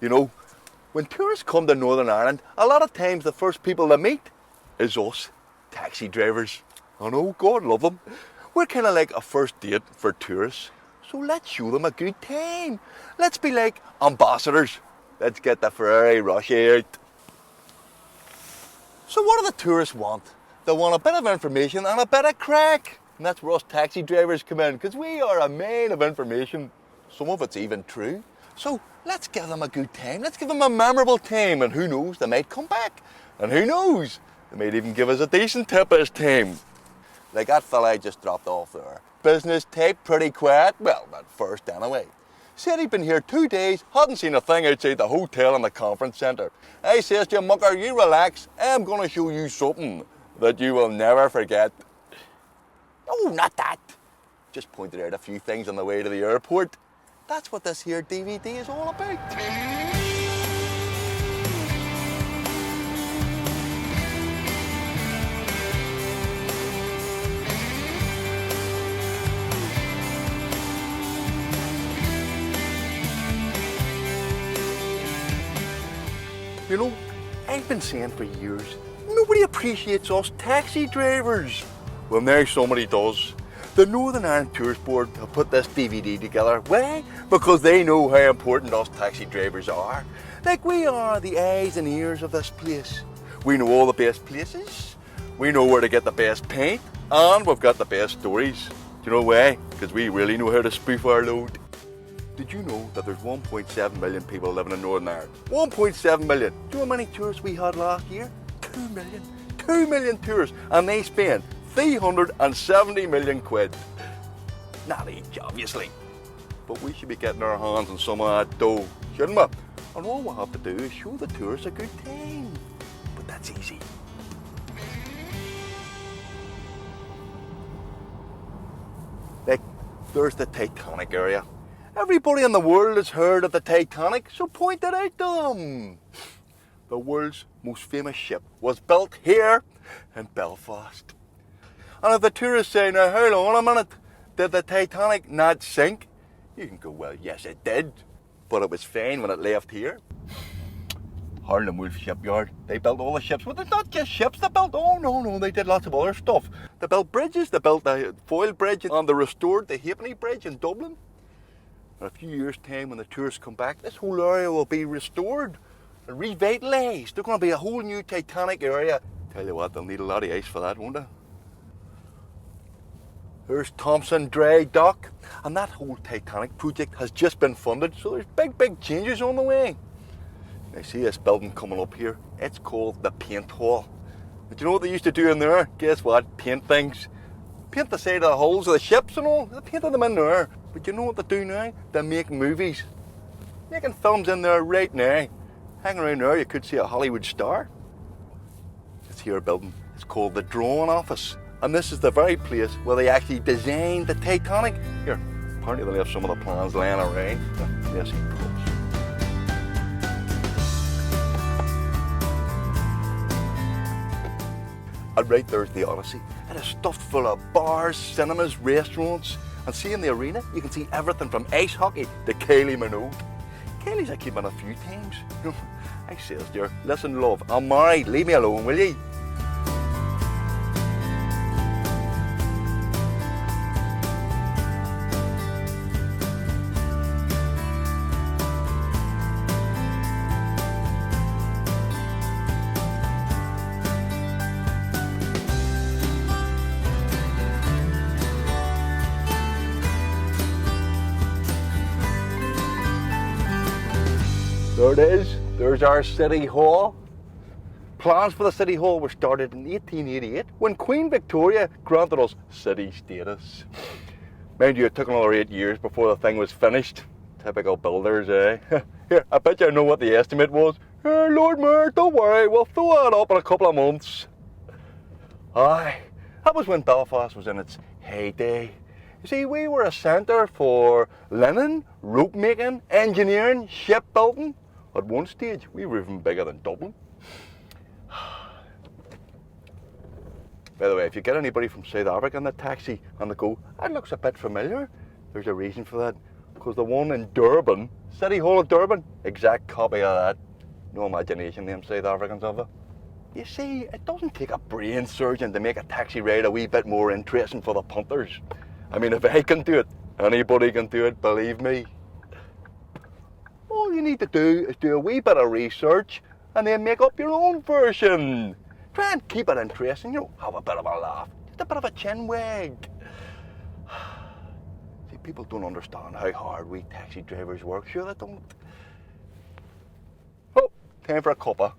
You know, when tourists come to Northern Ireland, a lot of times the first people they meet is us, taxi drivers. I know, God love them. We're kind of like a first date for tourists. So let's show them a good time. Let's be like ambassadors. Let's get the Ferrari rush out. So what do the tourists want? They want a bit of information and a bit of crack. And that's where us taxi drivers come in, because we are a man of information. Some of it's even true. So let's give them a good time. Let's give them a memorable time. And who knows, they might come back. And who knows, they might even give us a decent tip this time. Like that fella I just dropped off there. Business type, pretty quiet. Well, at first anyway. Said he'd been here 2 days, hadn't seen a thing outside the hotel and the conference centre. I says to him, mucker, you relax. I'm going to show you something that you will never forget. Oh, not that. Just pointed out a few things on the way to the airport. That's what this here DVD is all about. You know, I've been saying for years, nobody appreciates us taxi drivers. Well, now somebody does. The Northern Ireland Tourist Board have put this DVD together. Why? Because they know how important us taxi drivers are. Like we are the eyes and ears of this place. We know all the best places. We know where to get the best paint. And we've got the best stories. Do you know why? Because we really know how to spoof our load. Did you know that there's 1.7 million people living in Northern Ireland? 1.7 million. Do you know how many tourists we had last year? 2 million. 2 million tourists. And they spend 370 million quid. Not each, obviously. But we should be getting our hands on some of that dough, shouldn't we? And all we have to do is show the tourists a good time. But that's easy. Like, there's the Titanic area. Everybody in the world has heard of the Titanic, so point it out to them. The world's most famous ship was built here in Belfast. And if the tourists say, now hold on a minute, did the Titanic not sink? You can go, well, yes it did, but it was fine when it left here. Harland Wolff shipyard, they built all the ships. Well, it's not just ships they built, oh no, they did lots of other stuff. They built bridges, they built the Foyle Bridge, and they restored the Halfpenny Bridge in Dublin. In a few years' time, when the tourists come back, this whole area will be restored and revitalised. There's going to be a whole new Titanic area. Tell you what, they'll need a lot of ice for that, won't they? There's Thompson Dry Dock, and that whole Titanic project has just been funded, so there's big changes on the way. Now see this building coming up here? It's called the Paint Hall. But you know what they used to do in there? Guess what? Paint things. Paint the side of the hulls of the ships and all. They painted them in there. But you know what they do now? They make movies. Making films in there right now. Hanging around there, you could see a Hollywood star. This here building is called the Drawing Office. And this is the very place where they actually designed the Titanic. Here, apparently they left some of the plans laying around. Yes, and right there's the Odyssey. It is stuffed full of bars, cinemas, restaurants. And see in the arena, you can see everything from ice hockey to Kylie Minogue. Kylie's actually been a few times. I says, dear, listen, love, I'm married, leave me alone, will ye? There it is, there's our City Hall. Plans for the City Hall were started in 1888 when Queen Victoria granted us city status. Mind you, it took another 8 years before the thing was finished. Typical builders, eh? Here, I bet you I know what the estimate was. Lord Mayor, don't worry, we'll throw it up in a couple of months. Aye, that was when Belfast was in its heyday. You see, we were a centre for linen, rope making, engineering, shipbuilding. At one stage, we were even bigger than Dublin. By the way, if you get anybody from South Africa in the taxi and they go, that looks a bit familiar, there's a reason for that. Because the one in Durban City Hall of Durban, exact copy of that. No imagination them South Africans have it. You see, it doesn't take a brain surgeon to make a taxi ride a wee bit more interesting for the punters. I mean, if I can do it, anybody can do it, believe me. All you need to do is do a wee bit of research and then make up your own version. Try and keep it interesting, have a bit of a laugh, just a bit of a chin wag. See, people don't understand how hard we taxi drivers work, sure they don't. Oh, time for a cuppa.